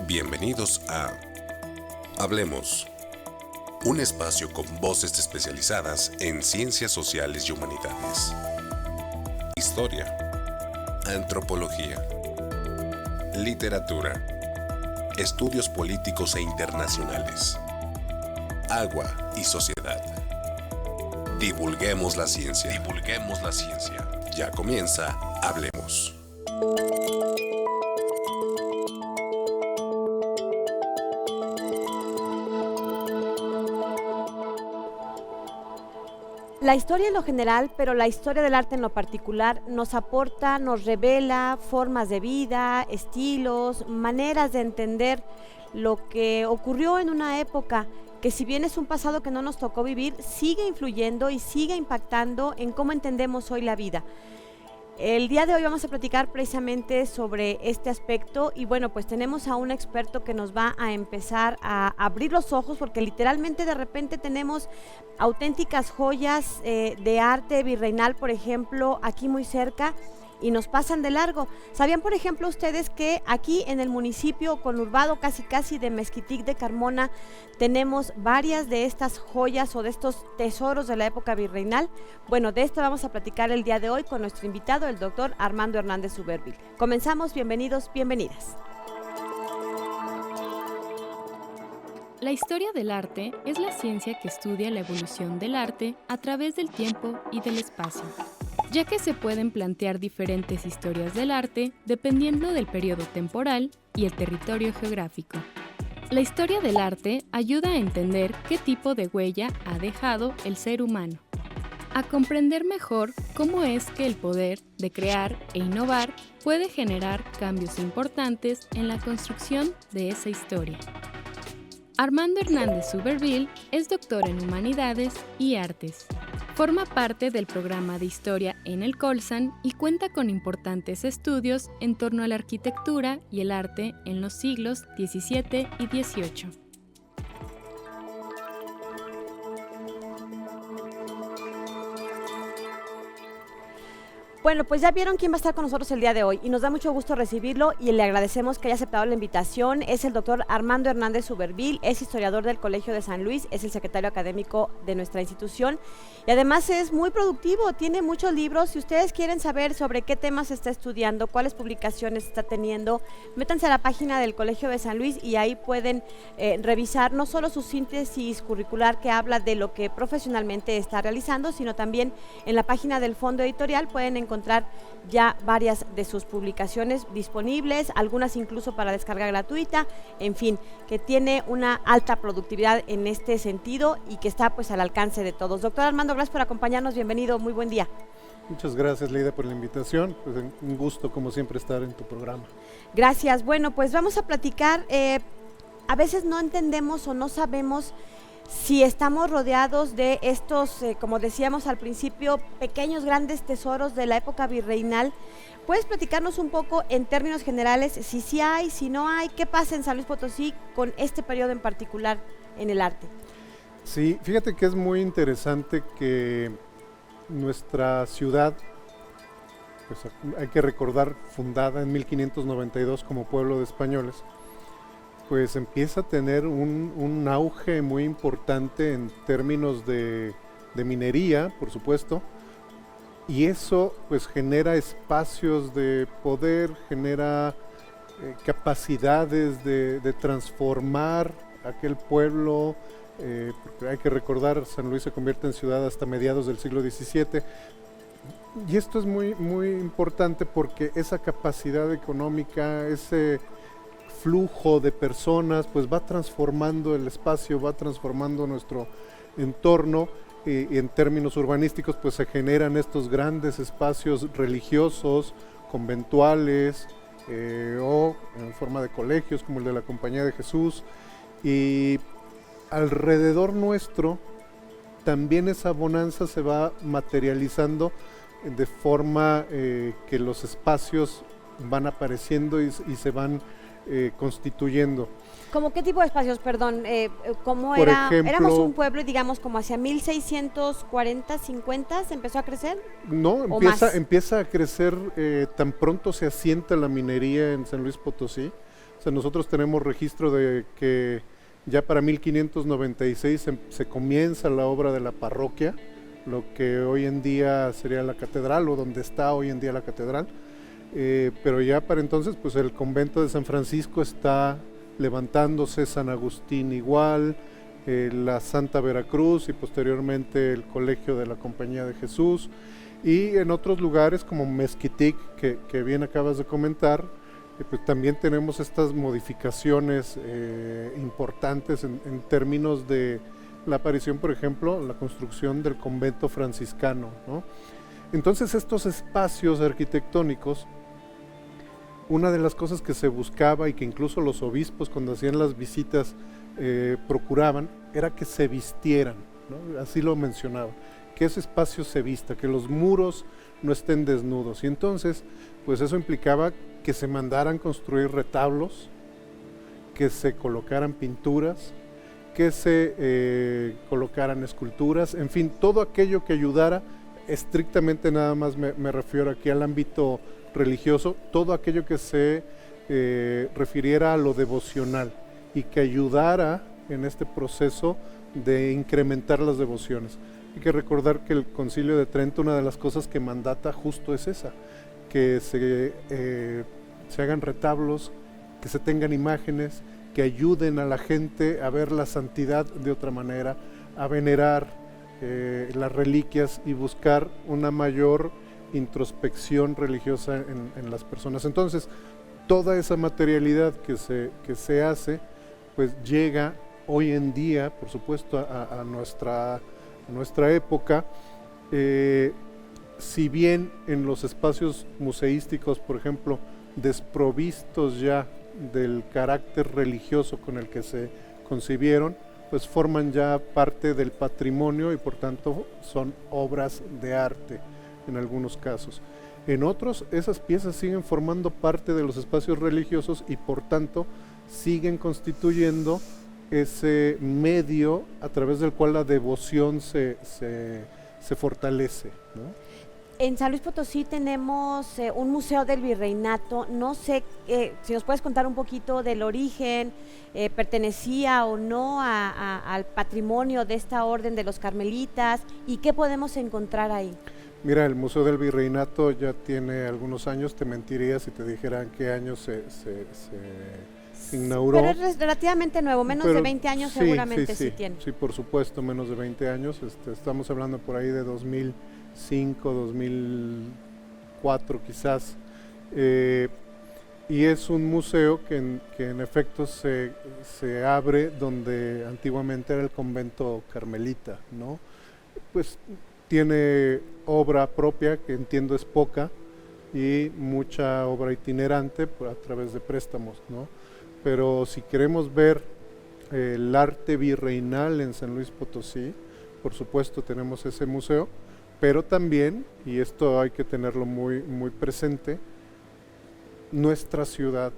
Bienvenidos a Hablemos, un espacio con voces especializadas en ciencias sociales y humanidades, historia, antropología, literatura, estudios políticos e internacionales, agua y sociedad. Divulguemos la ciencia. Divulguemos la ciencia. Ya comienza Hablemos. La historia en lo general, pero la historia del arte en lo particular, nos aporta, nos revela formas de vida, estilos, maneras de entender lo que ocurrió en una época que, si bien es un pasado que no nos tocó vivir, sigue influyendo y sigue impactando en cómo entendemos hoy la vida. El día de hoy vamos a platicar precisamente sobre este aspecto y bueno, pues tenemos a un experto que nos va a empezar a abrir los ojos, porque literalmente de repente tenemos auténticas joyas de arte virreinal, por ejemplo, aquí muy cerca, y nos pasan de largo. ¿Sabían, por ejemplo, ustedes que aquí en el municipio conurbado casi de Mezquitic de Carmona tenemos varias de estas joyas o de estos tesoros de la época virreinal? Bueno, de esto vamos a platicar el día de hoy con nuestro invitado, el doctor Armando Hernández Suberville. Comenzamos, bienvenidos, bienvenidas. La historia del arte es la ciencia que estudia la evolución del arte a través del tiempo y del espacio, ya que se pueden plantear diferentes historias del arte dependiendo del periodo temporal y el territorio geográfico. La historia del arte ayuda a entender qué tipo de huella ha dejado el ser humano, a comprender mejor cómo es que el poder de crear e innovar puede generar cambios importantes en la construcción de esa historia. Armando Hernández Suberville es doctor en Humanidades y Artes. Forma parte del programa de Historia en el Colsan y cuenta con importantes estudios en torno a la arquitectura y el arte en los siglos XVII y XVIII. Bueno, pues ya vieron quién va a estar con nosotros el día de hoy y nos da mucho gusto recibirlo y le agradecemos que haya aceptado la invitación. Es el doctor Armando Hernández Suberville, es historiador del Colegio de San Luis, es el secretario académico de nuestra institución y además es muy productivo, tiene muchos libros. Si ustedes quieren saber sobre qué temas está estudiando, cuáles publicaciones está teniendo, métanse a la página del Colegio de San Luis y ahí pueden revisar no solo su síntesis curricular que habla de lo que profesionalmente está realizando, sino también en la página del Fondo Editorial pueden encontrar ya varias de sus publicaciones disponibles, algunas incluso para descarga gratuita, en fin, que tiene una alta productividad en este sentido y que está pues al alcance de todos. Doctor Armando, gracias por acompañarnos, bienvenido, muy buen día. Muchas gracias, Leida, por la invitación, pues un gusto como siempre estar en tu programa. Gracias, bueno, pues vamos a platicar, a veces no entendemos o no sabemos si estamos rodeados de estos, como decíamos al principio, pequeños, grandes tesoros de la época virreinal. ¿Puedes platicarnos un poco en términos generales si sí hay, si no hay? ¿Qué pasa en San Luis Potosí con este periodo en particular en el arte? Sí, fíjate que es muy interesante que nuestra ciudad, pues hay que recordar, fundada en 1592 como pueblo de españoles, pues empieza a tener un auge muy importante en términos de minería, por supuesto, y eso pues genera espacios de poder, genera capacidades de transformar aquel pueblo, porque hay que recordar, San Luis se convierte en ciudad hasta mediados del siglo XVII, y esto es muy, muy importante porque esa capacidad económica, ese flujo de personas, pues va transformando el espacio, va transformando nuestro entorno y en términos urbanísticos pues se generan estos grandes espacios religiosos, conventuales o en forma de colegios como el de la Compañía de Jesús, y alrededor nuestro también esa bonanza se va materializando de forma que los espacios van apareciendo y se van constituyendo. ¿Cómo qué tipo de espacios, perdón? ¿Cómo Por era? ejemplo, éramos un pueblo, digamos, como hacia 1640, 50, ¿se empezó a crecer? No, empieza a crecer tan pronto se asienta la minería en San Luis Potosí. O sea, nosotros tenemos registro de que ya para 1596 se comienza la obra de la parroquia, lo que hoy en día sería la catedral, o donde está hoy en día la catedral, pero ya para entonces pues el convento de San Francisco está levantándose, San Agustín igual, la Santa Veracruz y posteriormente el Colegio de la Compañía de Jesús, y en otros lugares como Mezquitic, que bien acabas de comentar, pues también tenemos estas modificaciones importantes en términos de la aparición, por ejemplo, la construcción del convento franciscano, ¿no? Entonces estos espacios arquitectónicos, una de las cosas que se buscaba y que incluso los obispos cuando hacían las visitas procuraban, era que se vistieran, ¿no? Así lo mencionaba, que ese espacio se vista, que los muros no estén desnudos, y entonces pues eso implicaba que se mandaran construir retablos, que se colocaran pinturas, que se colocaran esculturas, en fin, todo aquello que ayudara, estrictamente nada más me refiero aquí al ámbito religioso, todo aquello que se refiriera a lo devocional y que ayudara en este proceso de incrementar las devociones. Hay que recordar que el Concilio de Trento, una de las cosas que mandata justo es esa, que se hagan retablos, que se tengan imágenes, que ayuden a la gente a ver la santidad de otra manera, a venerar las reliquias y buscar una mayor introspección religiosa en las personas. Entonces, toda esa materialidad que se hace, pues llega hoy en día, por supuesto, a nuestra época. Si bien en los espacios museísticos, por ejemplo, desprovistos ya del carácter religioso con el que se concibieron, pues forman ya parte del patrimonio y por tanto son obras de arte en algunos casos. En otros, esas piezas siguen formando parte de los espacios religiosos y por tanto siguen constituyendo ese medio a través del cual la devoción se fortalece, ¿no? En San Luis Potosí tenemos un museo del virreinato. No sé si nos puedes contar un poquito del origen, pertenecía o no al patrimonio de esta orden de los carmelitas y qué podemos encontrar ahí. Mira, el Museo del Virreinato ya tiene algunos años, te mentiría si te dijera en qué año se inauguró. Pero es relativamente nuevo, menos de 20 años sí, seguramente sí tiene. Sí, por supuesto, menos de 20 años. Estamos hablando por ahí de 2005, 2004 quizás. Y es un museo que en efecto se abre donde antiguamente era el convento carmelita, ¿no? Pues tiene obra propia, que entiendo es poca, y mucha obra itinerante a través de préstamos, ¿no? Pero si queremos ver el arte virreinal en San Luis Potosí, por supuesto tenemos ese museo, pero también, y esto hay que tenerlo muy, muy presente, nuestra ciudad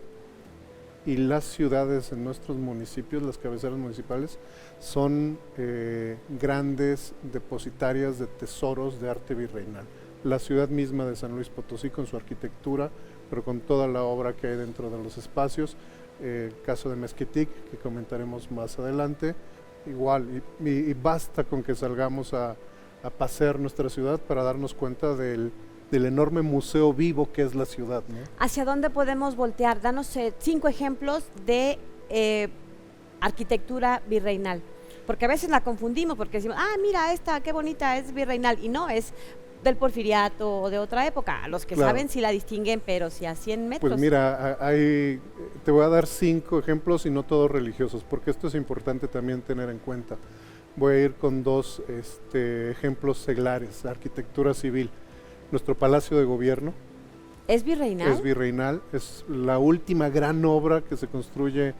y las ciudades en nuestros municipios, las cabeceras municipales, son grandes depositarias de tesoros de arte virreinal. La ciudad misma de San Luis Potosí con su arquitectura, pero con toda la obra que hay dentro de los espacios, el caso de Mezquitic, que comentaremos más adelante, igual, y basta con que salgamos a pasear nuestra ciudad para darnos cuenta del enorme museo vivo que es la ciudad, ¿no? ¿Hacia dónde podemos voltear? Danos 5 ejemplos de arquitectura virreinal, porque a veces la confundimos porque decimos, mira esta, qué bonita, es virreinal, y no, es del porfiriato o de otra época. Los que saben sí la distinguen, pero si a 100 metros. Pues mira, te voy a dar 5 ejemplos y no todos religiosos, porque esto es importante también tener en cuenta. Voy a ir con 2 ejemplos seglares, arquitectura civil. Nuestro Palacio de Gobierno. ¿Es virreinal? Es virreinal, es la última gran obra que se construye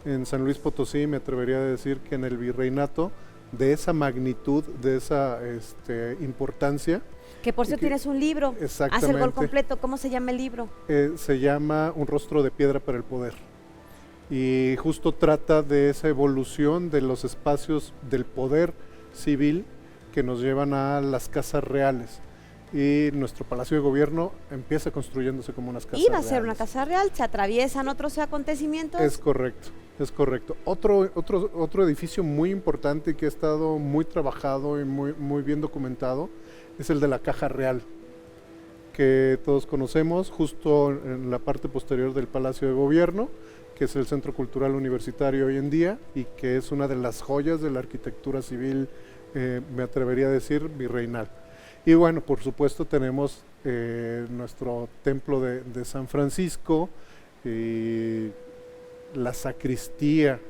en San Luis Potosí, me atrevería a decir que en el virreinato, de esa magnitud, de esa importancia. Que por cierto tienes un libro, exactamente. Haz el gol completo. ¿Cómo se llama el libro? Se llama Un rostro de piedra para el poder. Y justo trata de esa evolución de los espacios del poder civil que nos llevan a las casas reales. y nuestro Palacio de Gobierno empieza construyéndose como unas casas Iba a ser una reales. casa real, se atraviesan otros acontecimientos. Es correcto, es correcto. Otro edificio muy importante que ha estado muy trabajado y muy bien documentado es el de la Caja Real, que todos conocemos, justo en la parte posterior del Palacio de Gobierno, que es el Centro Cultural Universitario hoy en día y que es una de las joyas de la arquitectura civil, me atrevería a decir, virreinal. Y bueno, por supuesto tenemos nuestro templo de San Francisco y la sacristía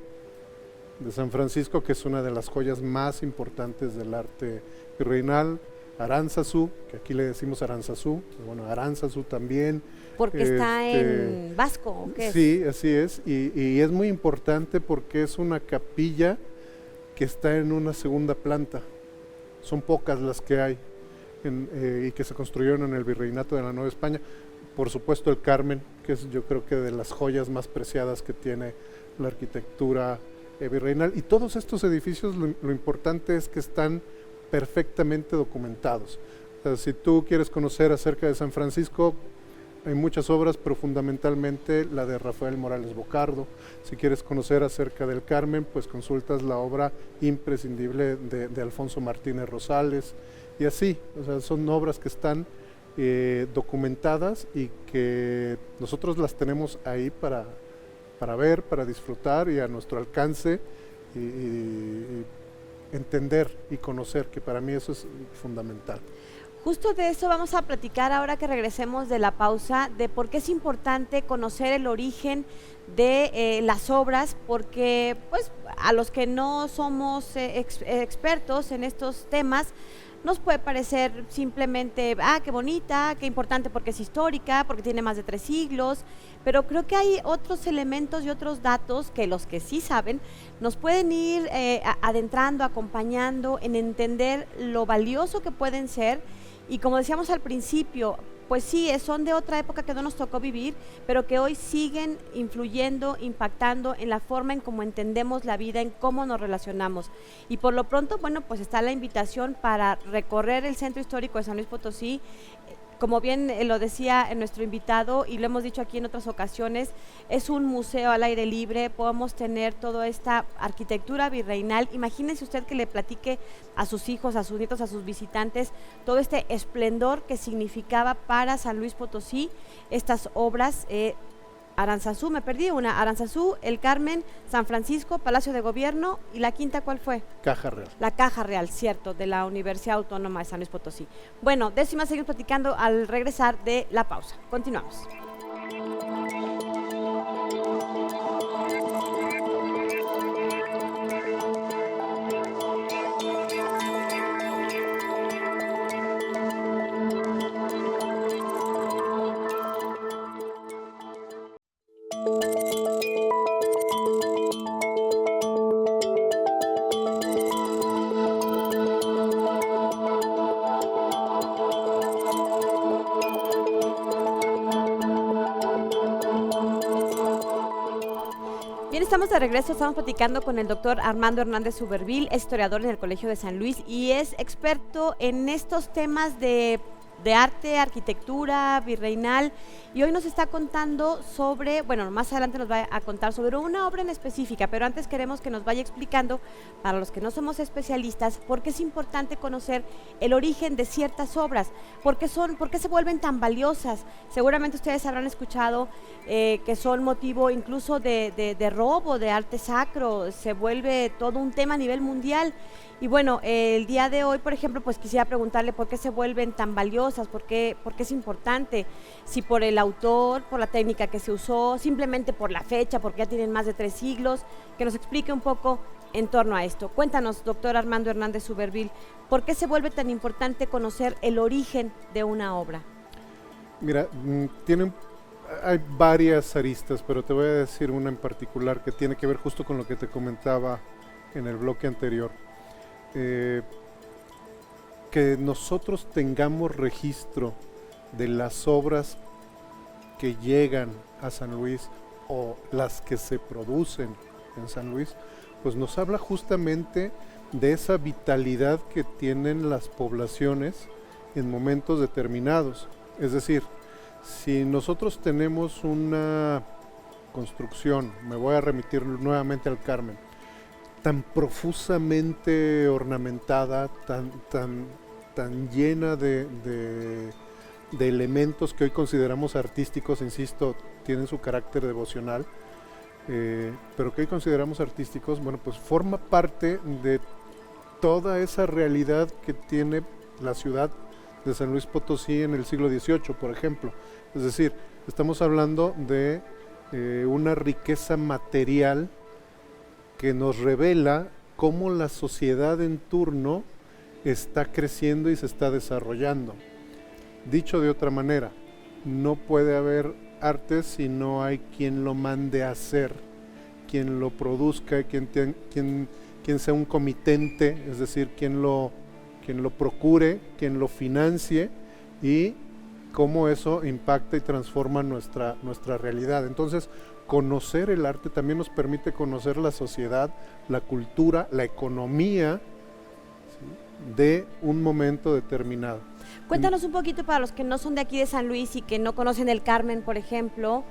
de San Francisco, que es una de las joyas más importantes del arte virreinal. Aránzazu, que aquí le decimos Aranzazú, bueno, Aránzazu también. Porque está en vasco, ¿o qué es? Sí, así es, y es muy importante porque es una capilla que está en una segunda planta. Son pocas las que hay y que se construyeron en el Virreinato de la Nueva España. Por supuesto el Carmen, que es yo creo que de las joyas más preciadas que tiene la arquitectura virreinal. Y todos estos edificios lo importante es que están perfectamente documentados. O sea, si tú quieres conocer acerca de San Francisco, hay muchas obras, pero fundamentalmente la de Rafael Morales Bocardo. Si quieres conocer acerca del Carmen, pues consultas la obra imprescindible de Alfonso Martínez Rosales, y así, o sea, son obras que están documentadas y que nosotros las tenemos ahí para ver, para disfrutar y a nuestro alcance y entender y conocer, que para mí eso es fundamental. Justo de eso vamos a platicar ahora que regresemos de la pausa, de por qué es importante conocer el origen de las obras, porque pues a los que no somos expertos en estos temas, nos puede parecer simplemente, qué bonita, qué importante porque es histórica, porque tiene más de 3 siglos, pero creo que hay otros elementos y otros datos que los que sí saben nos pueden ir adentrando, acompañando en entender lo valioso que pueden ser. Y como decíamos al principio, pues sí, son de otra época que no nos tocó vivir, pero que hoy siguen influyendo, impactando en la forma en cómo entendemos la vida, en cómo nos relacionamos. Y por lo pronto, bueno, pues está la invitación para recorrer el Centro Histórico de San Luis Potosí. Como bien lo decía nuestro invitado y lo hemos dicho aquí en otras ocasiones, es un museo al aire libre, podemos tener toda esta arquitectura virreinal. Imagínense usted que le platique a sus hijos, a sus nietos, a sus visitantes, todo este esplendor que significaba para San Luis Potosí estas obras. Aranzazú, me perdí una, Aranzazú, el Carmen, San Francisco, Palacio de Gobierno, y la quinta, ¿cuál fue? Caja Real. La Caja Real, cierto, de la Universidad Autónoma de San Luis Potosí. Bueno, de eso y más seguimos platicando al regresar de la pausa. Continuamos. Bien, estamos de regreso, estamos platicando con el doctor Armando Hernández Suberville, es historiador en el Colegio de San Luis y es experto en estos temas de arte, arquitectura, virreinal, y hoy nos está contando sobre, bueno, más adelante nos va a contar sobre una obra en específica, pero antes queremos que nos vaya explicando, para los que no somos especialistas, por qué es importante conocer el origen de ciertas obras, por qué se vuelven tan valiosas. Seguramente ustedes habrán escuchado que son motivo incluso de robo de arte sacro, se vuelve todo un tema a nivel mundial. Y bueno, el día de hoy, por ejemplo, pues quisiera preguntarle por qué se vuelven tan valiosas, por qué es importante, si por el autor, por la técnica que se usó, simplemente por la fecha, porque ya tienen más de 3 siglos, que nos explique un poco en torno a esto. Cuéntanos, doctor Armando Hernández Suberville, ¿por qué se vuelve tan importante conocer el origen de una obra? Mira, hay varias aristas, pero te voy a decir una en particular que tiene que ver justo con lo que te comentaba en el bloque anterior. Que nosotros tengamos registro de las obras que llegan a San Luis o las que se producen en San Luis, pues nos habla justamente de esa vitalidad que tienen las poblaciones en momentos determinados. Es decir, si nosotros tenemos una construcción, me voy a remitir nuevamente al Carmen, tan profusamente ornamentada, tan llena de elementos que hoy consideramos artísticos, insisto, tienen su carácter devocional, pero que hoy consideramos artísticos, bueno, pues forma parte de toda esa realidad que tiene la ciudad de San Luis Potosí en el siglo XVIII, por ejemplo. Es decir, estamos hablando de una riqueza material que nos revela cómo la sociedad en turno está creciendo y se está desarrollando. Dicho de otra manera, no puede haber arte si no hay quien lo mande a hacer, quien lo produzca, quien sea un comitente, es decir, quien lo procure, quien lo financie, y cómo eso impacta y transforma nuestra realidad. Entonces, conocer el arte también nos permite conocer la sociedad, la cultura, la economía, ¿sí?, de un momento determinado. Cuéntanos un poquito, para los que no son de aquí de San Luis y que no conocen el Carmen, por ejemplo,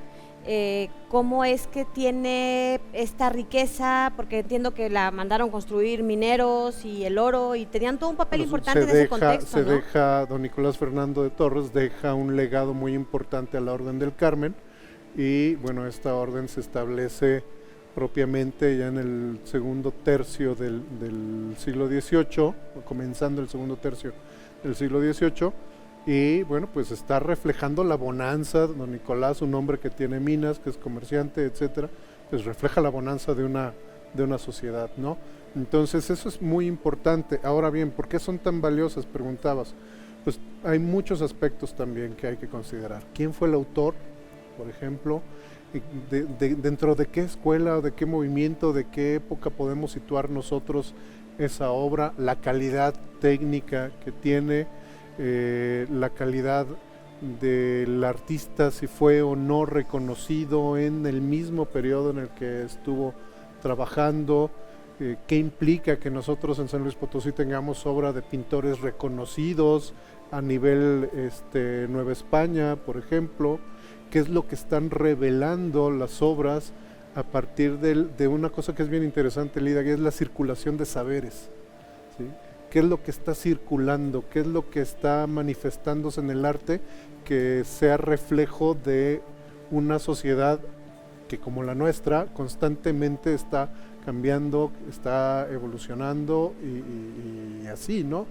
cómo es que tiene esta riqueza, porque entiendo que la mandaron construir mineros y el oro, y tenían todo un papel importante en ese contexto, ¿no? Don Nicolás Fernando de Torres deja un legado muy importante a la Orden del Carmen, y bueno, esta orden se establece propiamente ya en el segundo tercio del siglo XVIII, comenzando el segundo tercio del siglo XVIII, y bueno, pues está reflejando la bonanza. Don Nicolás, un hombre que tiene minas, que es comerciante, etcétera, pues refleja la bonanza de una sociedad, ¿no? Entonces eso es muy importante. Ahora bien, ¿por qué son tan valiosas?, preguntabas. Pues hay muchos aspectos también que hay que considerar. ¿Quién fue el autor, por ejemplo? Dentro de qué escuela o de qué movimiento, de qué época podemos situar nosotros esa obra, la calidad técnica que tiene, la calidad del artista, si fue o no reconocido en el mismo periodo en el que estuvo trabajando, qué implica que nosotros en San Luis Potosí tengamos obra de pintores reconocidos a nivel Nueva España, por ejemplo, qué es lo que están revelando las obras a partir de una cosa que es bien interesante, Lida, que es la circulación de saberes, ¿sí? ¿Qué es lo que está circulando? ¿Qué es lo que está manifestándose en el arte que sea reflejo de una sociedad que, como la nuestra, constantemente está cambiando, está evolucionando y así, ¿no?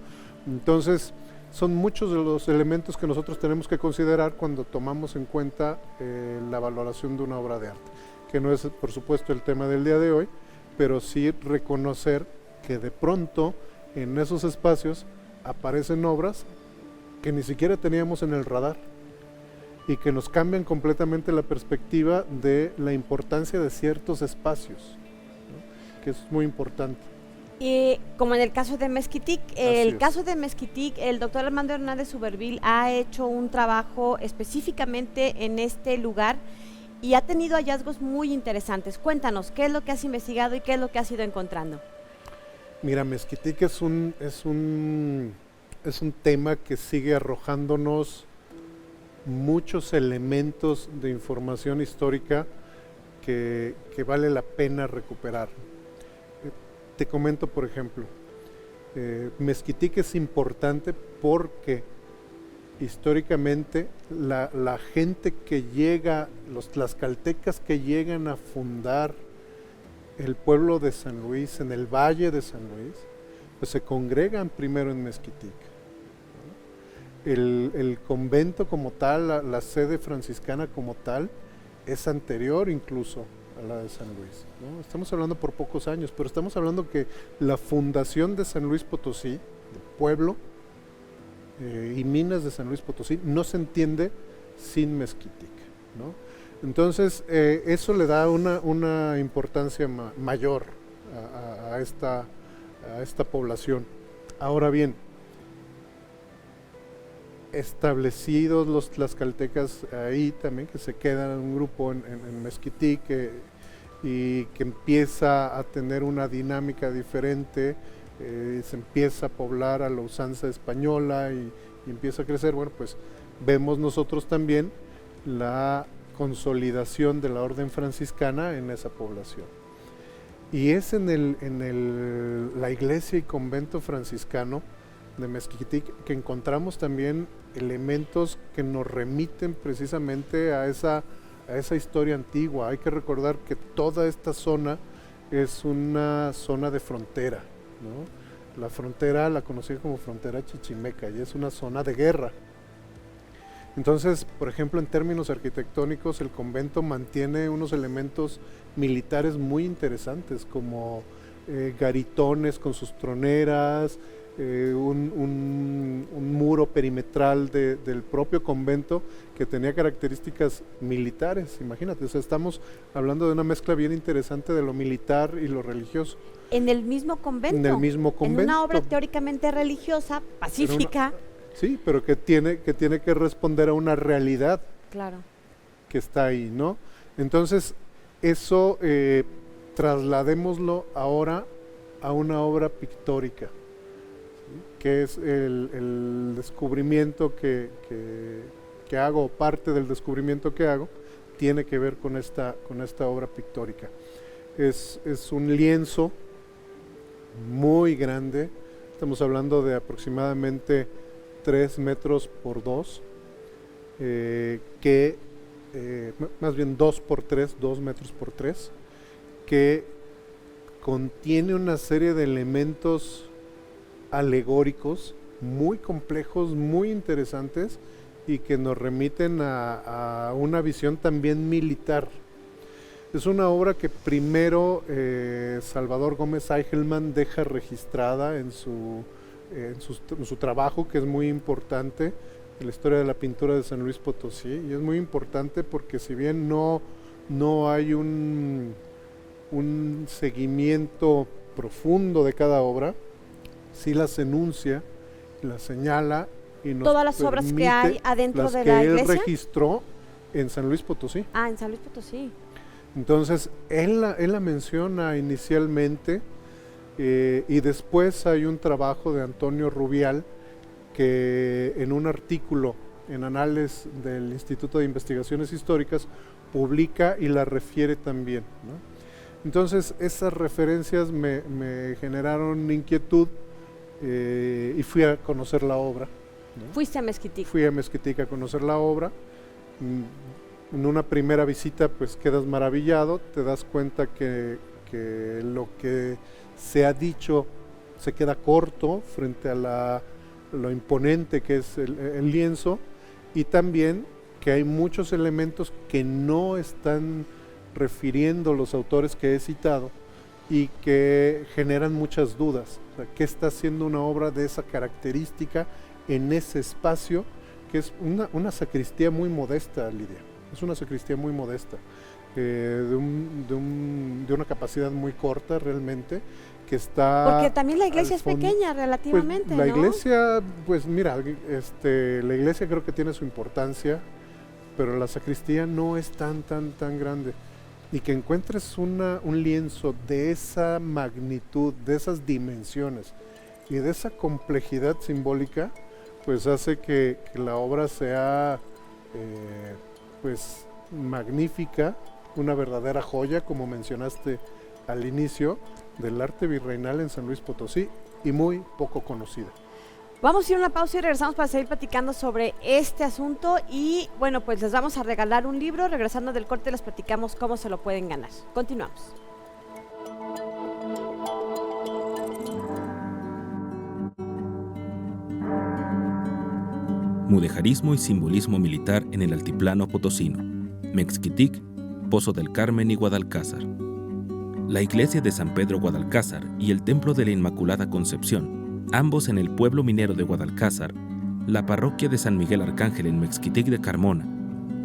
Entonces, son muchos de los elementos que nosotros tenemos que considerar cuando tomamos en cuenta la valoración de una obra de arte, que no es, por supuesto, el tema del día de hoy, pero sí reconocer que de pronto en esos espacios aparecen obras que ni siquiera teníamos en el radar y que nos cambian completamente la perspectiva de la importancia de ciertos espacios, ¿no?, que es muy importante. Y como en el caso de Mezquitic, el doctor Armando Hernández Uberville ha hecho un trabajo específicamente en este lugar y ha tenido hallazgos muy interesantes. Cuéntanos, ¿qué es lo que has investigado y qué es lo que has ido encontrando? Mira, Mezquitic es un tema que sigue arrojándonos muchos elementos de información histórica que vale la pena recuperar. Te comento, por ejemplo, Mezquitic es importante porque históricamente la gente que llega, los tlaxcaltecas que llegan a fundar el pueblo de San Luis, en el Valle de San Luis, pues se congregan primero en Mezquitic, ¿no? El convento como tal, la sede franciscana como tal, es anterior incluso a la de San Luis, ¿no? Estamos hablando por pocos años, pero estamos hablando que la fundación de San Luis Potosí, del pueblo y minas de San Luis Potosí, no se entiende sin Mezquitic, ¿no? Entonces, eso le da una importancia mayor a esta población. Ahora bien, establecidos los tlaxcaltecas ahí también, que se quedan en un grupo en Mezquitic, y que empieza a tener una dinámica diferente, se empieza a poblar a la usanza española y y empieza a crecer, bueno, pues vemos nosotros también la consolidación de la orden franciscana en esa población. Y es en la iglesia y convento franciscano de Mezquitic que encontramos también elementos que nos remiten precisamente a esa historia antigua. Hay que recordar que toda esta zona es una zona de frontera, ¿no? La frontera la conocía como frontera chichimeca y es una zona de guerra. Entonces, por ejemplo, en términos arquitectónicos, el convento mantiene unos elementos militares muy interesantes, como garitones con sus troneras, un muro perimetral del propio convento que tenía características militares. Imagínate, o sea, estamos hablando de una mezcla bien interesante de lo militar y lo religioso. En el mismo convento. En el mismo convento. En una obra teóricamente religiosa, pacífica. Sí, pero que tiene que responder a una realidad, claro, que está ahí, ¿no? Entonces, eso trasladémoslo ahora a una obra pictórica, ¿sí? Que es el descubrimiento que hago, parte del descubrimiento que hago, tiene que ver con esta obra pictórica. Es un lienzo muy grande, estamos hablando de aproximadamente 3 metros por 2, más bien 2 por 3, 2 metros por 3, que contiene una serie de elementos alegóricos muy complejos, muy interesantes y que nos remiten a una visión también militar. Es una obra que primero Salvador Gómez Eichelman deja registrada en su trabajo, que es muy importante en la historia de la pintura de San Luis Potosí, y es muy importante porque si bien no hay un seguimiento profundo de cada obra, sí las enuncia, las señala y nos todas las obras que hay adentro de la iglesia. Las que él registró en San Luis Potosí. Ah, en San Luis Potosí. Entonces, él la menciona inicialmente, y después hay un trabajo de Antonio Rubial que en un artículo en Anales del Instituto de Investigaciones Históricas publica y la refiere también, ¿no? Entonces esas referencias me generaron inquietud, y fui a conocer la obra, ¿no? Fuiste a Mezquitic. Fui a Mezquitic a conocer la obra. En una primera visita pues quedas maravillado, te das cuenta que lo que se ha dicho se queda corto frente a lo imponente que es el lienzo, y también que hay muchos elementos que no están refiriendo los autores que he citado y que generan muchas dudas. O sea, ¿qué está haciendo una obra de esa característica en ese espacio? Que es una sacristía muy modesta, Lidia. Es una sacristía muy modesta, de una capacidad muy corta realmente, que está... Porque también la iglesia es pequeña relativamente, pues, la ¿no? iglesia, pues mira, la iglesia creo que tiene su importancia, pero la sacristía no es tan grande. Y que encuentres un lienzo de esa magnitud, de esas dimensiones y de esa complejidad simbólica, pues hace que la obra sea pues magnífica, una verdadera joya, como mencionaste al inicio, del arte virreinal en San Luis Potosí, y muy poco conocida. Vamos a ir a una pausa y regresamos para seguir platicando sobre este asunto, y bueno, pues les vamos a regalar un libro. Regresando del corte les platicamos cómo se lo pueden ganar. Continuamos. Mudejarismo y simbolismo militar en el altiplano potosino. Mezquitic, Pozo del Carmen y Guadalcázar. La iglesia de San Pedro Guadalcázar y el templo de la Inmaculada Concepción, ambos en el pueblo minero de Guadalcázar, la parroquia de San Miguel Arcángel en Mezquitic de Carmona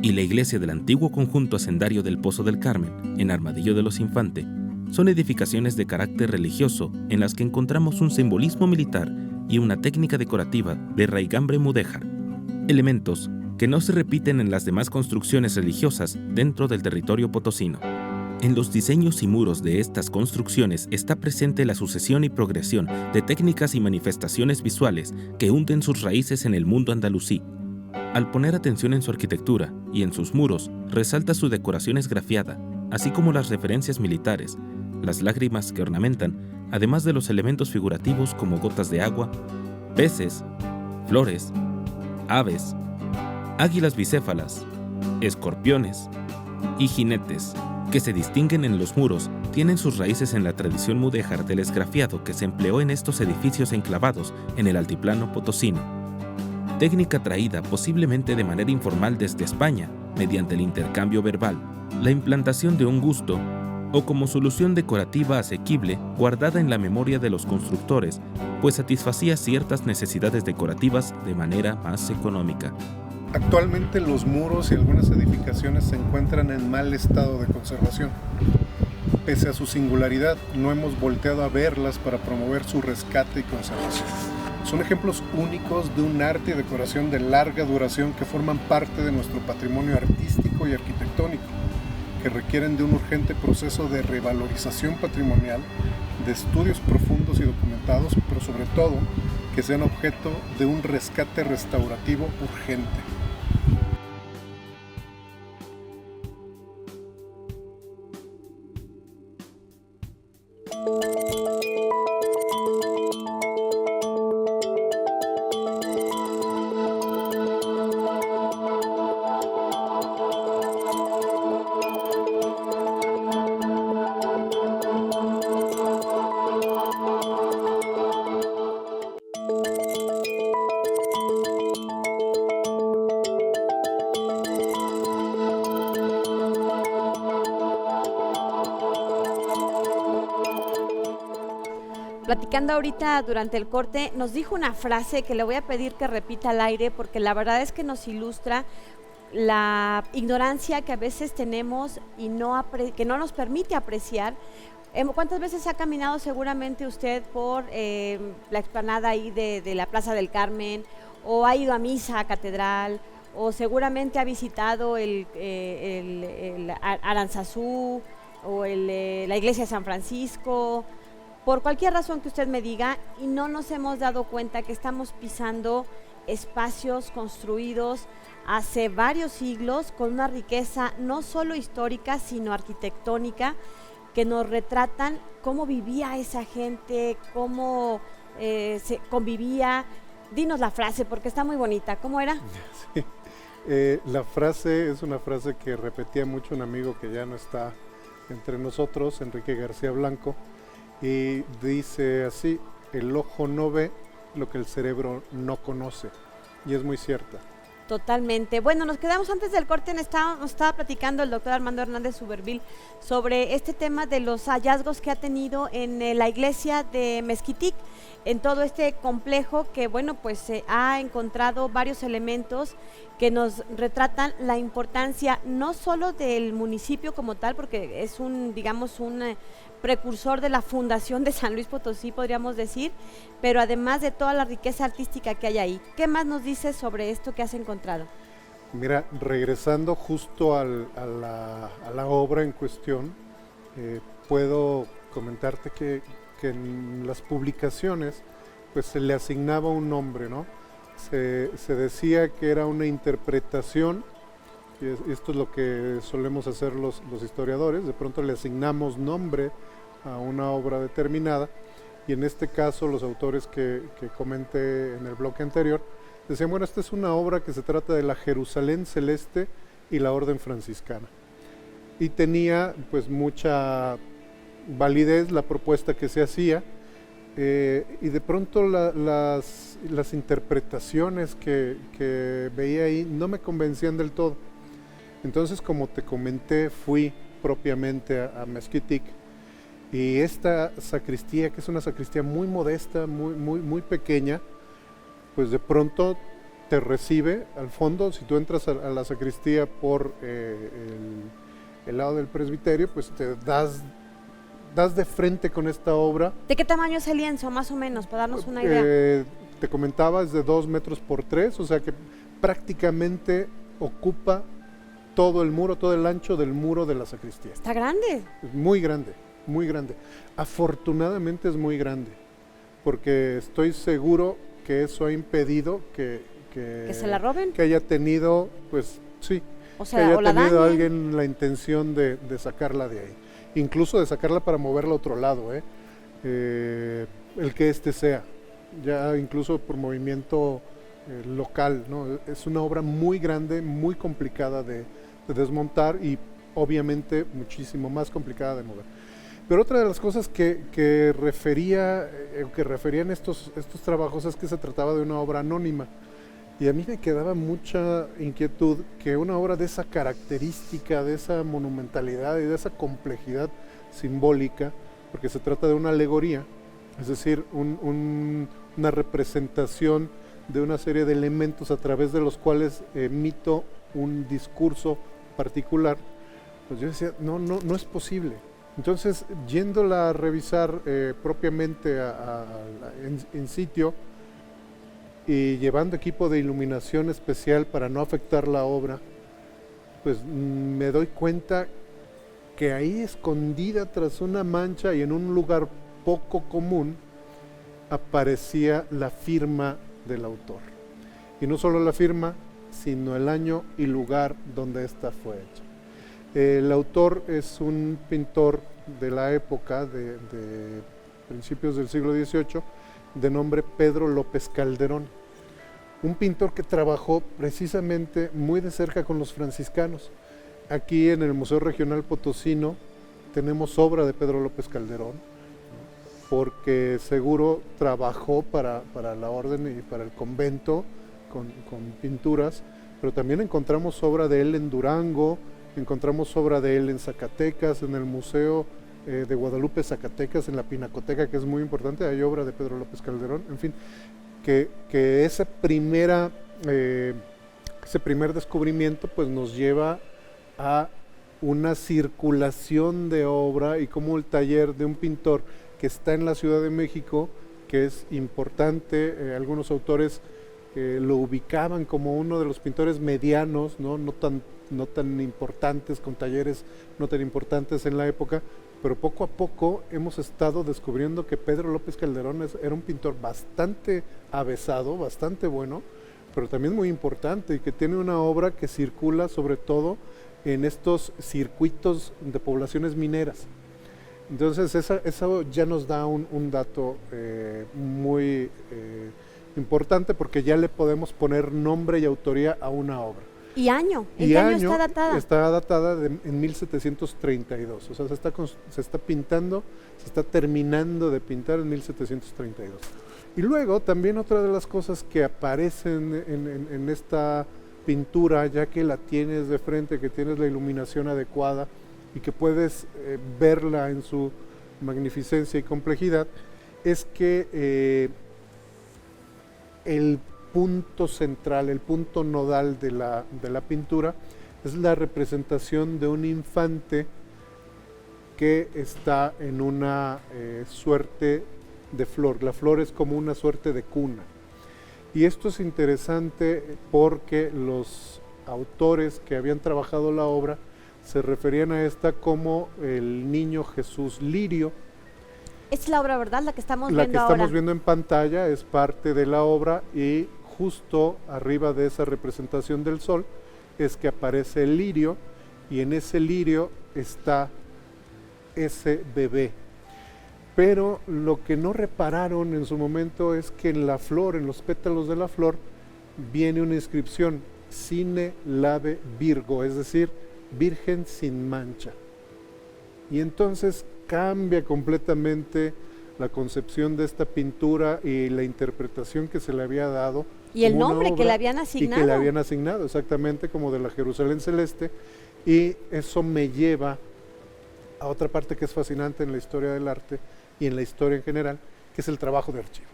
y la iglesia del antiguo conjunto hacendario del Pozo del Carmen en Armadillo de los Infante, son edificaciones de carácter religioso en las que encontramos un simbolismo militar y una técnica decorativa de raigambre mudéjar, elementos que no se repiten en las demás construcciones religiosas dentro del territorio potosino. En los diseños y muros de estas construcciones está presente la sucesión y progresión de técnicas y manifestaciones visuales que hunden sus raíces en el mundo andalusí. Al poner atención en su arquitectura y en sus muros, resalta su decoración esgrafiada, así como las referencias militares, las lágrimas que ornamentan, además de los elementos figurativos como gotas de agua, peces, flores, aves, águilas bicéfalas, escorpiones y jinetes, que se distinguen en los muros, tienen sus raíces en la tradición mudéjar del esgrafiado que se empleó en estos edificios enclavados en el altiplano potosino. Técnica traída posiblemente de manera informal desde España, mediante el intercambio verbal, la implantación de un gusto, o como solución decorativa asequible guardada en la memoria de los constructores, pues satisfacía ciertas necesidades decorativas de manera más económica. Actualmente los muros y algunas edificaciones se encuentran en mal estado de conservación. Pese a su singularidad, no hemos volteado a verlas para promover su rescate y conservación. Son ejemplos únicos de un arte y decoración de larga duración que forman parte de nuestro patrimonio artístico y arquitectónico, que requieren de un urgente proceso de revalorización patrimonial, de estudios profundos y documentados, pero sobre todo que sean objeto de un rescate restaurativo urgente. Platicando ahorita durante el corte, nos dijo una frase que le voy a pedir que repita al aire porque la verdad es que nos ilustra la ignorancia que a veces tenemos y que no nos permite apreciar. ¿Cuántas veces ha caminado seguramente usted por la explanada ahí de la Plaza del Carmen, o ha ido a misa a catedral, o seguramente ha visitado el Aranzazú o la iglesia de San Francisco? Por cualquier razón que usted me diga, y no nos hemos dado cuenta que estamos pisando espacios construidos hace varios siglos con una riqueza no solo histórica, sino arquitectónica, que nos retratan cómo vivía esa gente, cómo se convivía. Dinos la frase, porque está muy bonita. ¿Cómo era? Sí. La frase es una frase que repetía mucho un amigo que ya no está entre nosotros, Enrique García Blanco, y dice así: el ojo no ve lo que el cerebro no conoce, y es muy cierta. Totalmente. Bueno, nos quedamos antes del corte, nos estaba platicando el doctor Armando Hernández Suberville sobre este tema de los hallazgos que ha tenido en la iglesia de Mezquitic, en todo este complejo que, bueno, pues se ha encontrado varios elementos que nos retratan la importancia no solo del municipio como tal, porque es un precursor de la fundación de San Luis Potosí, podríamos decir, pero además de toda la riqueza artística que hay ahí. ¿Qué más nos dices sobre esto que has encontrado? Mira, regresando justo a la obra en cuestión, puedo comentarte que en las publicaciones pues se le asignaba un nombre, ¿no? Se decía que era una interpretación, y esto es lo que solemos hacer los historiadores, de pronto le asignamos nombre a una obra determinada, y en este caso los autores que comenté en el bloque anterior decían, bueno, esta es una obra que se trata de la Jerusalén Celeste y la Orden Franciscana, y tenía pues mucha validez la propuesta que se hacía, y de pronto las interpretaciones que veía ahí no me convencían del todo. Entonces, como te comenté, fui propiamente a Mezquitic, y esta sacristía, que es una sacristía muy modesta, muy pequeña, pues de pronto te recibe al fondo. Si tú entras a la sacristía por el lado del presbiterio, pues te das de frente con esta obra. ¿De qué tamaño es el lienzo, más o menos, para darnos una idea? Te comentaba, es de 2 metros por 3, o sea que prácticamente ocupa todo el muro, todo el ancho del muro de la sacristía. Está grande. Es muy grande, muy grande. Afortunadamente es muy grande, porque estoy seguro que eso ha impedido que se la roben. que haya tenido, pues sí, O que sea, haya o la tenido dañen. alguien la intención de sacarla de ahí. Incluso de sacarla para moverla a otro lado, el que sea, ya incluso por movimiento local, ¿no? Es una obra muy grande, muy complicada de desmontar y obviamente muchísimo más complicada de mover. Pero otra de las cosas que referían estos trabajos es que se trataba de una obra anónima. Y a mí me quedaba mucha inquietud que una obra de esa característica, de esa monumentalidad y de esa complejidad simbólica, porque se trata de una alegoría, es decir, una representación de una serie de elementos a través de los cuales emito un discurso particular, pues yo decía, no es posible. Entonces, yéndola a revisar propiamente en sitio, y llevando equipo de iluminación especial para no afectar la obra, pues me doy cuenta que ahí escondida tras una mancha y en un lugar poco común aparecía la firma del autor. Y no solo la firma, sino el año y lugar donde esta fue hecha. El autor es un pintor de la época de principios del siglo XVIII, de nombre Pedro López Calderón, un pintor que trabajó precisamente muy de cerca con los franciscanos. Aquí en el Museo Regional Potosino tenemos obra de Pedro López Calderón, porque seguro trabajó para la orden y para el convento con pinturas, pero también encontramos obra de él en Durango, encontramos obra de él en Zacatecas, en el Museo de Guadalupe, Zacatecas, en la Pinacoteca, que es muy importante, hay obra de Pedro López Calderón, en fin, que ese primer descubrimiento pues nos lleva a una circulación de obra y como el taller de un pintor que está en la Ciudad de México, que es importante, algunos autores lo ubicaban como uno de los pintores medianos, no tan importantes, con talleres no tan importantes en la época, pero poco a poco hemos estado descubriendo que Pedro López Calderón era un pintor bastante avesado, bastante bueno, pero también muy importante y que tiene una obra que circula sobre todo en estos circuitos de poblaciones mineras. Entonces eso ya nos da un dato muy importante porque ya le podemos poner nombre y autoría a una obra. ¿Y año? ¿En qué año está datada? Está datada en 1732, o sea, se está pintando, se está terminando de pintar en 1732. Y luego también otra de las cosas que aparecen en esta pintura, ya que la tienes de frente, que tienes la iluminación adecuada y que puedes verla en su magnificencia y complejidad, es que el punto central, el punto nodal de la pintura es la representación de un infante que está en una suerte de flor. La flor es como una suerte de cuna. Y esto es interesante porque los autores que habían trabajado la obra se referían a esta como el niño Jesús lirio. Es la obra, ¿verdad? La que estamos La viendo que ahora. estamos viendo en pantalla es parte de la obra y justo arriba de esa representación del sol es que aparece el lirio y en ese lirio está ese bebé. Pero lo que no repararon en su momento es que en la flor, en los pétalos de la flor, viene una inscripción, Sine Lave Virgo, es decir, Virgen sin mancha. Y entonces cambia completamente la concepción de esta pintura y la interpretación que se le había dado. Y el como una nombre que obra le habían asignado. Y que le habían asignado, exactamente como de la Jerusalén Celeste. Y eso me lleva a otra parte que es fascinante en la historia del arte y en la historia en general, que es el trabajo de archivo.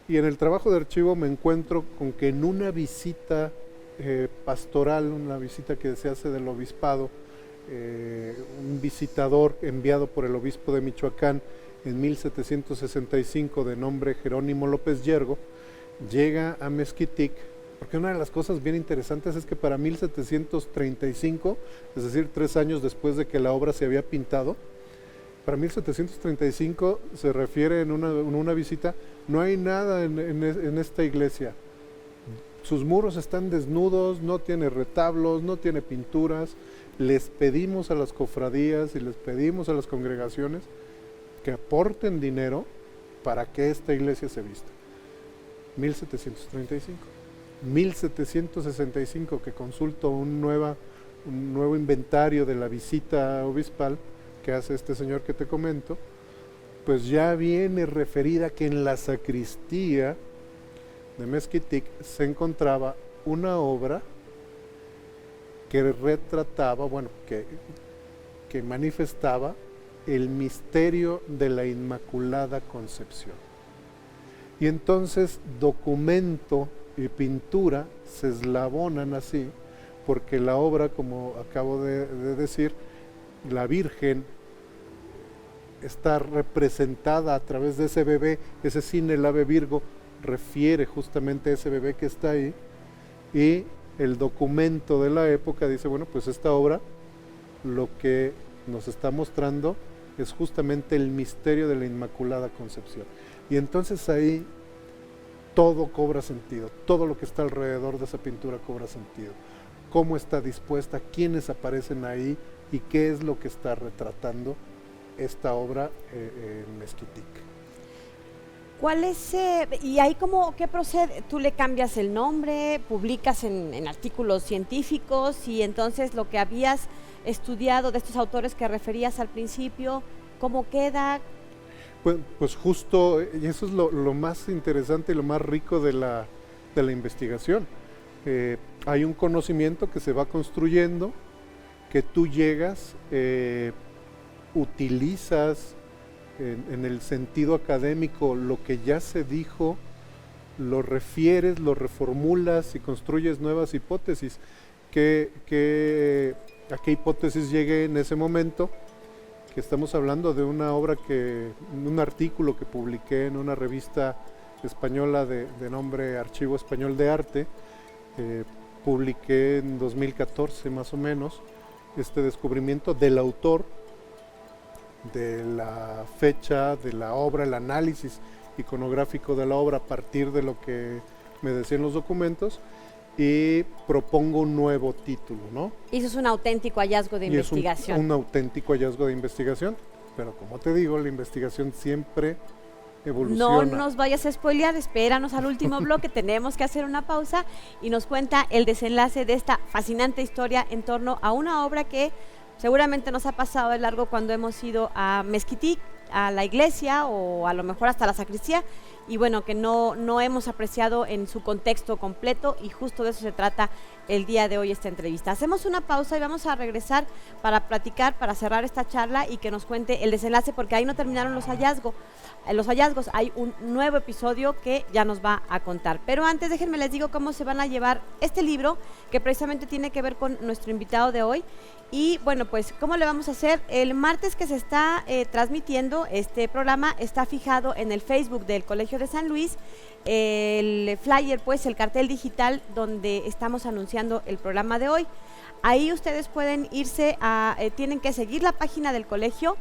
Y en el trabajo de archivo me encuentro con que en una visita pastoral, una visita que se hace del obispado, un visitador enviado por el obispo de Michoacán en 1765 de nombre Jerónimo López Yergo, llega a Mezquitic Porque una de las cosas bien interesantes es que para 1735, es decir, 3 años después de que la obra se había pintado, para 1735 se refiere en una visita, no hay nada en esta iglesia. Sus muros están desnudos, no tiene retablos, no tiene pinturas. Les pedimos a las cofradías y les pedimos a las congregaciones que aporten dinero para que esta iglesia se vista. 1735. 1765, que consulto un nuevo inventario de la visita obispal que hace este señor que te comento, pues ya viene referida que en la sacristía de Mezquitic se encontraba una obra que retrataba, que manifestaba el misterio de la Inmaculada Concepción. Y entonces documento y pintura se eslabonan así, porque la obra, como acabo de decir, la Virgen está representada a través de ese bebé, ese cine, el ave Virgo, refiere justamente a ese bebé que está ahí, y el documento de la época dice, bueno, pues esta obra lo que nos está mostrando es justamente el misterio de la Inmaculada Concepción. Y entonces ahí todo cobra sentido, todo lo que está alrededor de esa pintura cobra sentido. Cómo está dispuesta, quiénes aparecen ahí y qué es lo que está retratando esta obra en Mezquitic. ¿Cuál es, y ahí qué procede? Tú le cambias el nombre, publicas en artículos científicos, y entonces lo que habías estudiado de estos autores que referías al principio, ¿cómo queda? Pues justo, y eso es lo más interesante y lo más rico de la investigación. Hay un conocimiento que se va construyendo, que tú llegas, utilizas en el sentido académico lo que ya se dijo, lo refieres, lo reformulas y construyes nuevas hipótesis. ¿A qué hipótesis llegué en ese momento? Que estamos hablando de una obra un artículo que publiqué en una revista española de nombre Archivo Español de Arte. Publiqué en 2014 más o menos este descubrimiento del autor, de la fecha de la obra, el análisis iconográfico de la obra a partir de lo que me decían los documentos, y propongo un nuevo título, ¿no? Y eso es un auténtico hallazgo de investigación. Es un auténtico hallazgo de investigación, pero como te digo, la investigación siempre evoluciona. No nos vayas a spoilear, espéranos al último bloque, tenemos que hacer una pausa, y nos cuenta el desenlace de esta fascinante historia en torno a una obra que seguramente nos ha pasado de largo cuando hemos ido a Mezquitic, a la iglesia, o a lo mejor hasta la sacristía, y bueno, que no hemos apreciado en su contexto completo, y justo de eso se trata el día de hoy esta entrevista. Hacemos una pausa y vamos a regresar para platicar, para cerrar esta charla y que nos cuente el desenlace, porque ahí no terminaron los hallazgos, hay un nuevo episodio que ya nos va a contar. Pero antes déjenme les digo cómo se van a llevar este libro, que precisamente tiene que ver con nuestro invitado de hoy. Y bueno, pues ¿cómo le vamos a hacer? El martes que se está transmitiendo este programa está fijado en el Facebook del Colegio de San Luis, el flyer, pues el cartel digital donde estamos anunciando el programa de hoy. Ahí ustedes pueden irse tienen que seguir la página del colegio,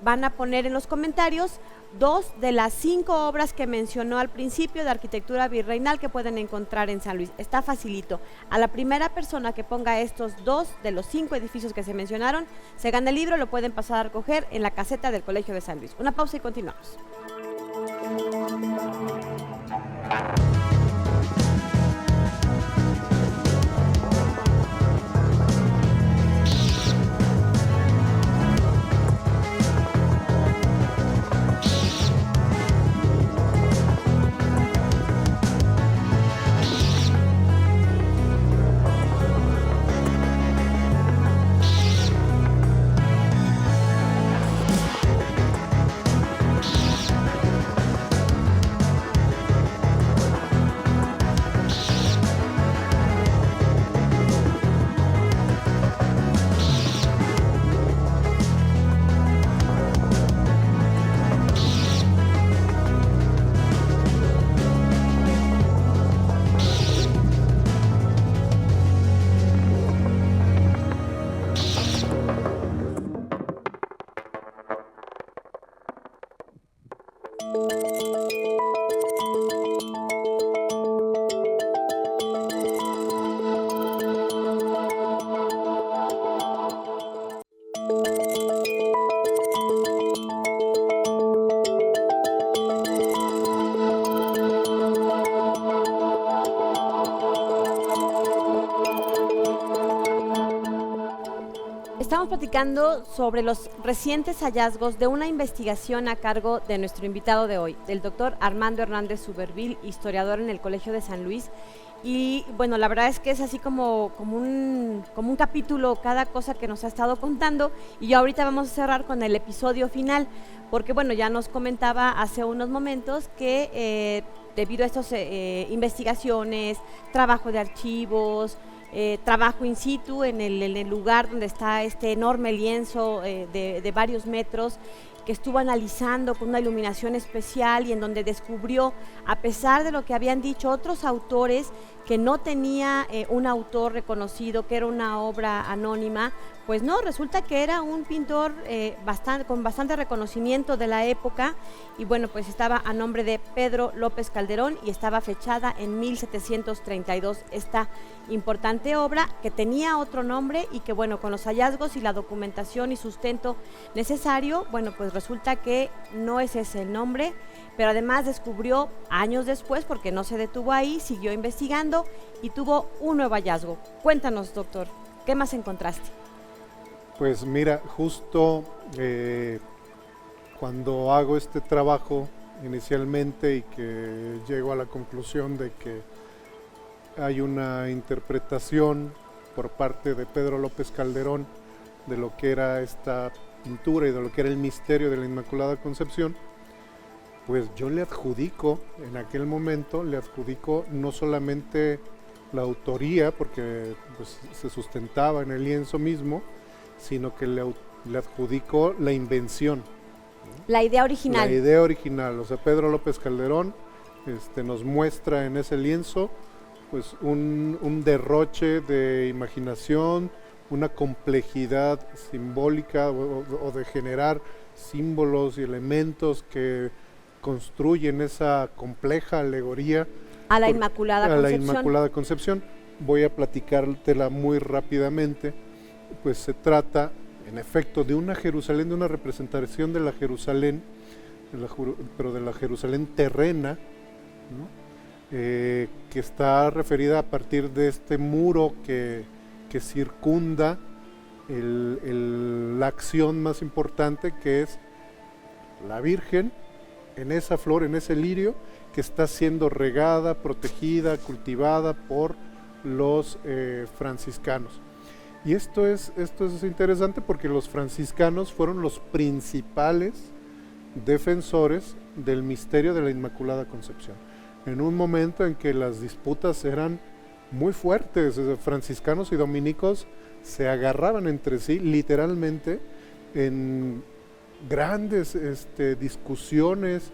van a poner en los comentarios 2 de las 5 obras que mencionó al principio de arquitectura virreinal que pueden encontrar en San Luis. Está facilito. A la primera persona que ponga estos 2 de los 5 edificios que se mencionaron, se gana el libro, lo pueden pasar a recoger en la caseta del Colegio de San Luis. Una pausa y continuamos. Estamos platicando sobre los recientes hallazgos de una investigación a cargo de nuestro invitado de hoy, del doctor Armando Hernández Suberville, historiador en el Colegio de San Luis. Y bueno, la verdad es que es así como un capítulo cada cosa que nos ha estado contando, y yo ahorita vamos a cerrar con el episodio final, porque bueno, ya nos comentaba hace unos momentos que debido a estas investigaciones, trabajo de archivos, trabajo in situ en el lugar donde está este enorme lienzo de varios metros, que estuvo analizando con una iluminación especial y en donde descubrió, a pesar de lo que habían dicho otros autores, que no tenía un autor reconocido, que era una obra anónima, pues no, resulta que era un pintor con bastante reconocimiento de la época, y bueno, pues estaba a nombre de Pedro López Calderón y estaba fechada en 1732 esta importante obra, que tenía otro nombre y que bueno, con los hallazgos y la documentación y sustento necesario, bueno, pues resulta que no es ese el nombre, pero además descubrió años después, porque no se detuvo ahí, siguió investigando y tuvo un nuevo hallazgo. Cuéntanos, doctor, ¿qué más encontraste? Pues mira, justo cuando hago este trabajo inicialmente y que llego a la conclusión de que hay una interpretación por parte de Pedro López Calderón de lo que era esta pintura y de lo que era el misterio de la Inmaculada Concepción, pues yo le adjudico, en aquel momento, le adjudico no solamente la autoría, porque pues, se sustentaba en el lienzo mismo, sino que le adjudico la invención. La idea original. La idea original, o sea, Pedro López Calderón nos muestra en ese lienzo pues un derroche de imaginación, una complejidad simbólica o de generar símbolos y elementos que construyen esa compleja alegoría a la Inmaculada Concepción. La Inmaculada Concepción. Voy a platicártela muy rápidamente. Pues se trata, en efecto, de una Jerusalén, de una representación de la Jerusalén, pero de la Jerusalén terrena, ¿no? Que está referida a partir de este muro que circunda la acción más importante, que es la Virgen en esa flor, en ese lirio, que está siendo regada, protegida, cultivada por los franciscanos. Y esto es interesante porque los franciscanos fueron los principales defensores del misterio de la Inmaculada Concepción. En un momento en que las disputas eran muy fuertes, franciscanos y dominicos se agarraban entre sí, literalmente, en grandes discusiones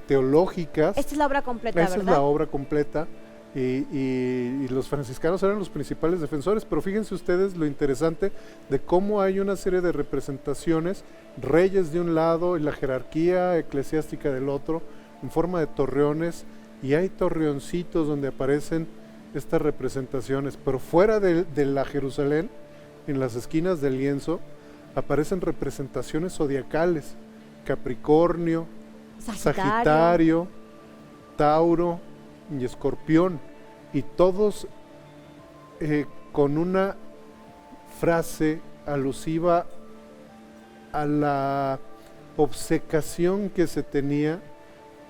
teológicas. Esta es la obra completa, Esa ¿verdad? es la obra completa. Y los franciscanos eran los principales defensores, pero fíjense ustedes lo interesante de cómo hay una serie de representaciones, reyes de un lado y la jerarquía eclesiástica del otro, en forma de torreones, y hay torreoncitos donde aparecen estas representaciones, pero fuera de la Jerusalén, en las esquinas del lienzo, aparecen representaciones zodiacales: Capricornio, Sagitario, Tauro y Escorpión, y todos con una frase alusiva a la obcecación que se tenía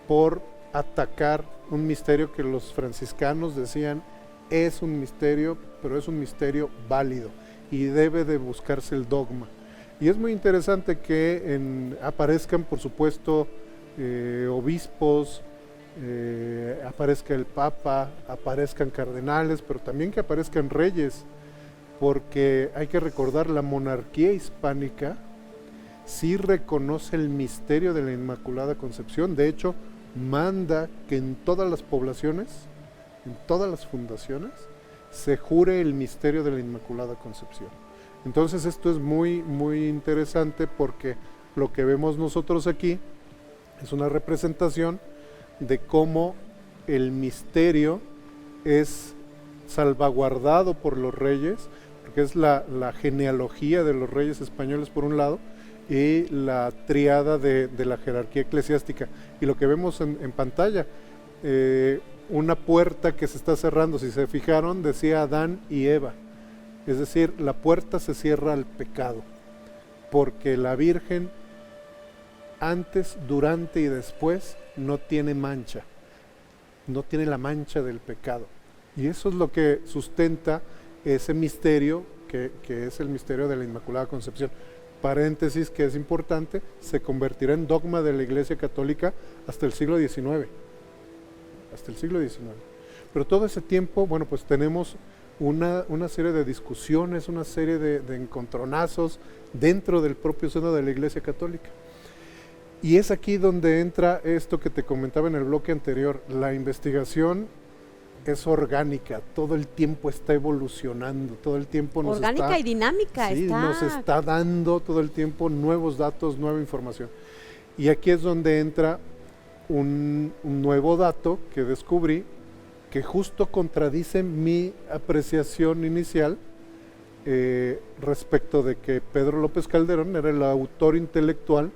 por atacar un misterio que los franciscanos decían es un misterio, pero es un misterio válido y debe de buscarse el dogma. Y es muy interesante que aparezcan, por supuesto, obispos, aparezca el Papa, aparezcan cardenales, pero también que aparezcan reyes, porque hay que recordar, la monarquía hispánica sí reconoce el misterio de la Inmaculada Concepción. De hecho, manda que en todas las poblaciones, en todas las fundaciones, se jure el misterio de la Inmaculada Concepción. Entonces esto es muy, muy interesante, porque lo que vemos nosotros aquí es una representación de cómo el misterio es salvaguardado por los reyes, porque es la genealogía de los reyes españoles por un lado, y la tríada de la jerarquía eclesiástica. Y lo que vemos en pantalla, una puerta que se está cerrando, si se fijaron, decía Adán y Eva. Es decir, la puerta se cierra al pecado, porque la Virgen antes, durante y después no tiene mancha, no tiene la mancha del pecado. Y eso es lo que sustenta ese misterio que es el misterio de la Inmaculada Concepción. Paréntesis que es importante, se convertirá en dogma de la Iglesia Católica hasta el siglo XIX. Hasta el siglo XIX. Pero todo ese tiempo, bueno, pues tenemos una serie de discusiones, una serie de encontronazos dentro del propio seno de la Iglesia Católica. Y es aquí donde entra esto que te comentaba en el bloque anterior. La investigación es orgánica, todo el tiempo está evolucionando, todo el tiempo nos orgánica y dinámica nos está dando todo el tiempo nuevos datos, nueva información. Y aquí es donde entra un nuevo dato que descubrí, que justo contradice mi apreciación inicial respecto de que Pedro López Calderón era el autor intelectual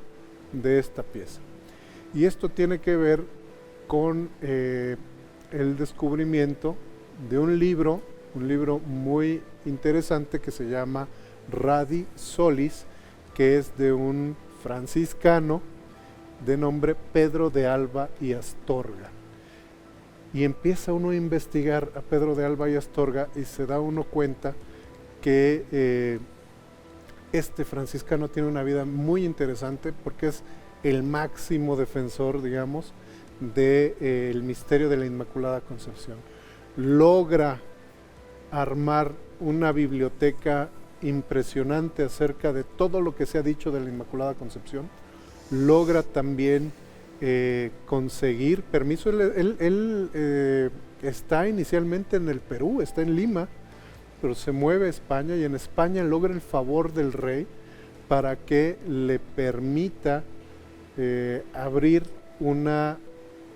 de esta pieza. Y esto tiene que ver con el descubrimiento de un libro muy interesante que se llama Radi Solis, que es de un franciscano de nombre Pedro de Alba y Astorga. Y empieza uno a investigar a Pedro de Alba y Astorga y se da uno cuenta que este franciscano tiene una vida muy interesante porque es el máximo defensor, digamos, del misterio de la Inmaculada Concepción. Logra armar una biblioteca impresionante acerca de todo lo que se ha dicho de la Inmaculada Concepción. Logra también conseguir permiso. Él está inicialmente en el Perú, está en Lima, pero se mueve a España y en España logra el favor del rey para que le permita abrir una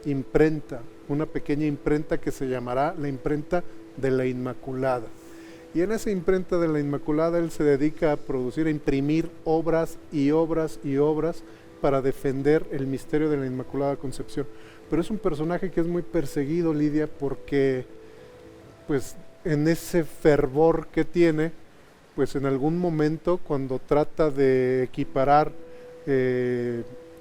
imprenta, una pequeña imprenta que se llamará la Imprenta de la Inmaculada. Y en esa Imprenta de la Inmaculada él se dedica a producir, a imprimir obras y obras y obras para defender el misterio de la Inmaculada Concepción. Pero es un personaje que es muy perseguido, Lidia, porque pues en ese fervor que tiene, pues en algún momento cuando trata de equiparar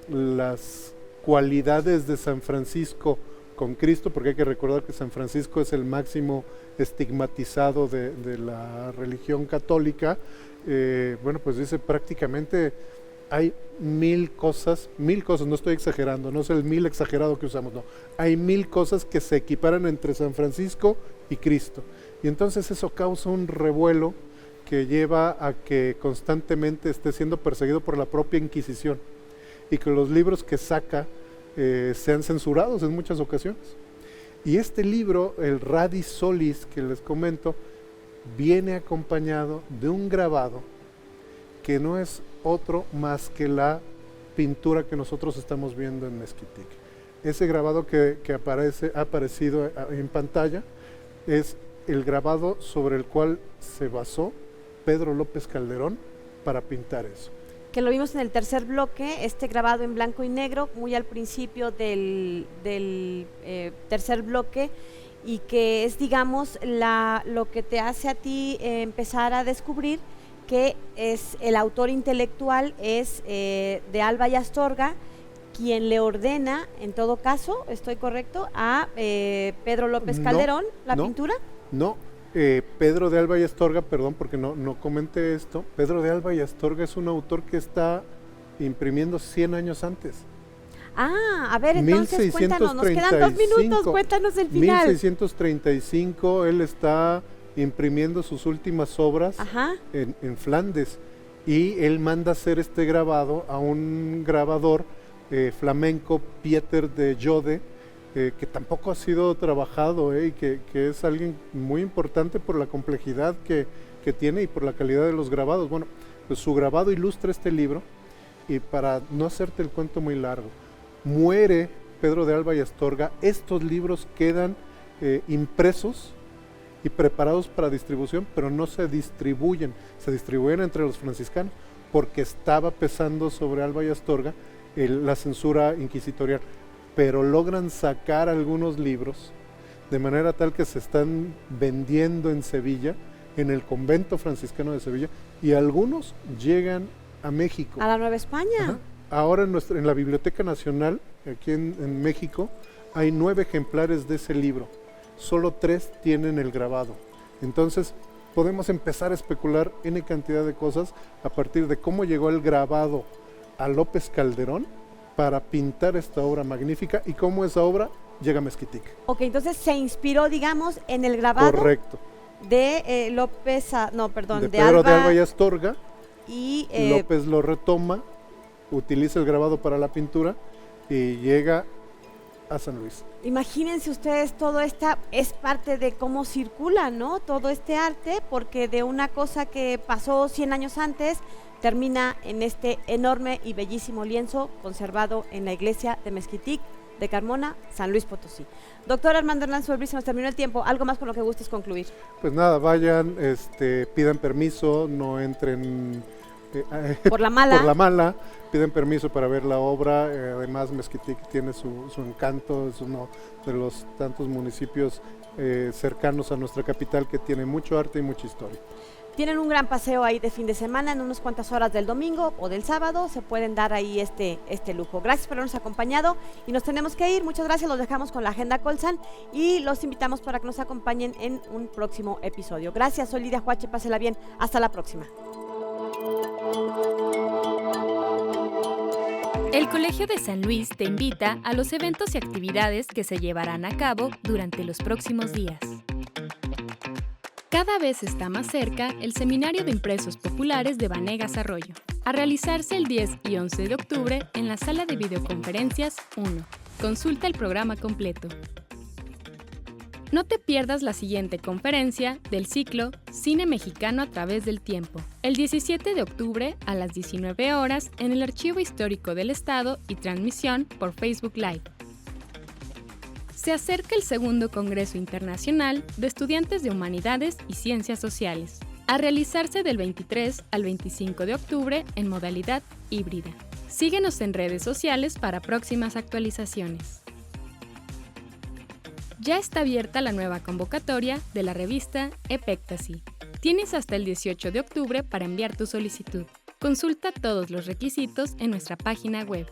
las cualidades de San Francisco con Cristo, porque hay que recordar que San Francisco es el máximo estigmatizado de la religión católica, bueno, pues dice prácticamente hay mil cosas, no estoy exagerando, no es el 1000 exagerado que usamos, no, hay 1000 cosas que se equiparan entre San Francisco y Cristo, y entonces eso causa un revuelo que lleva a que constantemente esté siendo perseguido por la propia Inquisición, y que los libros que saca sean censurados en muchas ocasiones. Y este libro, el Radi Solis que les comento, viene acompañado de un grabado que no es otro más que la pintura que nosotros estamos viendo en Mezquitic. Ese grabado que ha aparecido en pantalla es el grabado sobre el cual se basó Pedro López Calderón para pintar eso. Que lo vimos en el tercer bloque, este grabado en blanco y negro, muy al principio del tercer bloque, y que es, digamos, lo que te hace a ti empezar a descubrir que es el autor intelectual es de Alba y Astorga, quien le ordena, en todo caso, ¿estoy correcto?, a Pedro López Calderón la pintura. No. Pedro de Alba y Astorga, perdón porque no comenté esto, Pedro de Alba y Astorga es un autor que está imprimiendo 100 años antes. A ver, entonces cuéntanos, nos quedan 2 minutos, cuéntanos el final. 1635, él está imprimiendo sus últimas obras en Flandes, y él manda hacer este grabado a un grabador flamenco, Pieter de Jode, que tampoco ha sido trabajado, y que es alguien muy importante por la complejidad que tiene y por la calidad de los grabados. Bueno, pues su grabado ilustra este libro, y para no hacerte el cuento muy largo, muere Pedro de Alba y Astorga, estos libros quedan impresos y preparados para distribución, pero no se distribuyen entre los franciscanos, porque estaba pesando sobre Alba y Astorga la censura inquisitorial. Pero logran sacar algunos libros de manera tal que se están vendiendo en Sevilla en el convento franciscano de Sevilla y algunos llegan a México. A la Nueva España. Ajá. Ahora en la Biblioteca Nacional, aquí en México, hay 9 ejemplares de ese libro. Solo 3 tienen el grabado. Entonces, podemos empezar a especular N cantidad de cosas a partir de cómo llegó el grabado a López Calderón para pintar esta obra magnífica y cómo esa obra llega a Mezquitic. Ok, entonces se inspiró, digamos, en el grabado Correcto. de De Pedro Pedro de Alba y Astorga. y López lo retoma, utiliza el grabado para la pintura y llega a San Luis. imagínense ustedes, todo esta es parte de cómo circula, ¿no? Todo este arte, porque de una cosa que pasó 100 años antes, termina en este enorme y bellísimo lienzo conservado en la iglesia de Mezquitic de Carmona, San Luis Potosí. Doctor Armando Hernández Solbris, se nos terminó el tiempo. ¿Algo más con lo que gustes concluir? Pues nada, vayan, pidan permiso, no entren Por la mala. por la mala, piden permiso para ver la obra. Además, Mezquitic tiene su encanto, es uno de los tantos municipios cercanos a nuestra capital que tiene mucho arte y mucha historia. Tienen un gran paseo ahí de fin de semana, en unas cuantas horas del domingo o del sábado, se pueden dar ahí este lujo. Gracias por habernos acompañado y nos tenemos que ir. Muchas gracias, los dejamos con la Agenda Colsan y los invitamos para que nos acompañen en un próximo episodio. Gracias, soy Lidia Huache, pásela bien, hasta la próxima. El Colegio de San Luis te invita a los eventos y actividades que se llevarán a cabo durante los próximos días. Cada vez está más cerca el Seminario de Impresos Populares de Vanegas Arroyo, a realizarse el 10 y 11 de octubre en la sala de videoconferencias 1. Consulta el programa completo. No te pierdas la siguiente conferencia del ciclo Cine Mexicano a través del tiempo, el 17 de octubre a las 19 horas en el Archivo Histórico del Estado y transmisión por Facebook Live. Se acerca el segundo Congreso Internacional de Estudiantes de Humanidades y Ciencias Sociales, a realizarse del 23 al 25 de octubre en modalidad híbrida. Síguenos en redes sociales para próximas actualizaciones. Ya está abierta la nueva convocatoria de la revista Epectasy. Tienes hasta el 18 de octubre para enviar tu solicitud. Consulta todos los requisitos en nuestra página web.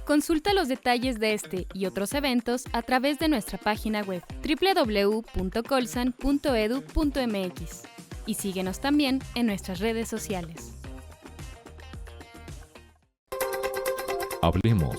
Consulta los detalles de este y otros eventos a través de nuestra página web www.colsan.edu.mx y síguenos también en nuestras redes sociales. Hablemos